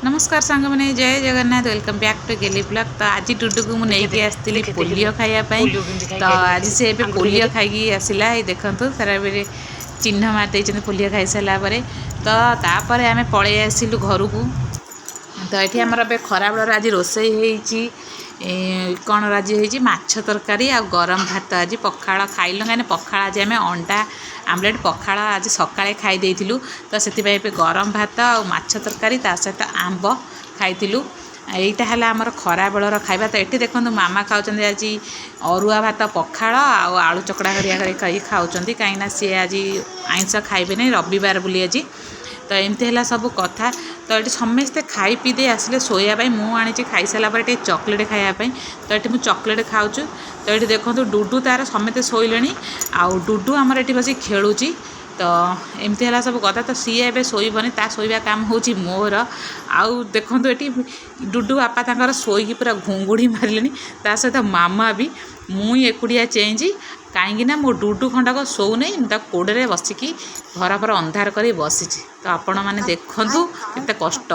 नमस्कार सांग मैंने जय जगन्नाथ वेलकम बैक टू गेली ब्लॉग। तो आज डुडू को मुझे आसती पोलियो खायापी। तो आज से पोलियो खाई आसला देखु सारा बेले चिन्ह मारदे पोलियो खाई सारापर। तो तापर आम पलि आसिलु घर को। तो ये आमर खरा बेलर आज रोसई होती कौन आज होती माछ तरकारी आ गरम भात। आज पखाड़ खाइल कहीं पखाड़ आज आम अंडा आमलेट पखाड़ आज सकाळे खाई देइथिलु। तो से गरम भात आ माछ तरकारी ता सहित आंब खाइथिलु। এইଟା ହେଲା ଆମର ଖରା ବେଳର ଖାଇବା। ତ ଏଠି ଦେଖନ୍ତୁ ମାମା ଖାଉଛନ୍ତି ଆଜି ଅରୁଆ ଭାତ ପଖାଳ ଆଉ ଆଳୁ ଚକଡ଼ା ହରିଆ କରି ଖାଉଛନ୍ତି କାହିଁକିନା ସିଏ ଆଜି ଆଇଁଷ ଖାଇବେନି ରବିବାର ବୋଲି ଆଜି। ତ ଏମିତି ହେଲା ସବୁ କଥା। ତ ଏଠି ସମସ୍ତେ ଖାଇ ପିଇ ଦେଇ ଆସିଲେ ଶୋଇବା ପାଇଁ। ମୁଁ ଆଣିଛି ଖାଇସାରିଲା ପରେ ଟିକେ ଚକୋଲେଟ୍ ଖାଇବା ପାଇଁ। ତ ଏଠି ମୁଁ ଚକୋଲେଟ୍ ଖାଉଛୁ। ତ ଏଠି ଦେଖନ୍ତୁ ଡୁଡୁ ତାର ସମସ୍ତେ ଶୋଇଲେଣି ଆଉ ଡୁଡୁ ଆମର ଏଠି ବସି ଖେଳୁଛି। तो एमती है सब कथा। तो सी ए शोबनी ता शोवा काम हूँ मोर आउ देखूँ ये डुडू बापा तर शोक पूरा घुंगुड़ी मारे ता सहित मामा भी मुई एकुटिया चेंजी कहीं मो डुडू खंडक शोने कोड़े बसिकी घर पर अंधार कर बसी। तो आपण मैंने देखु केते कष्ट।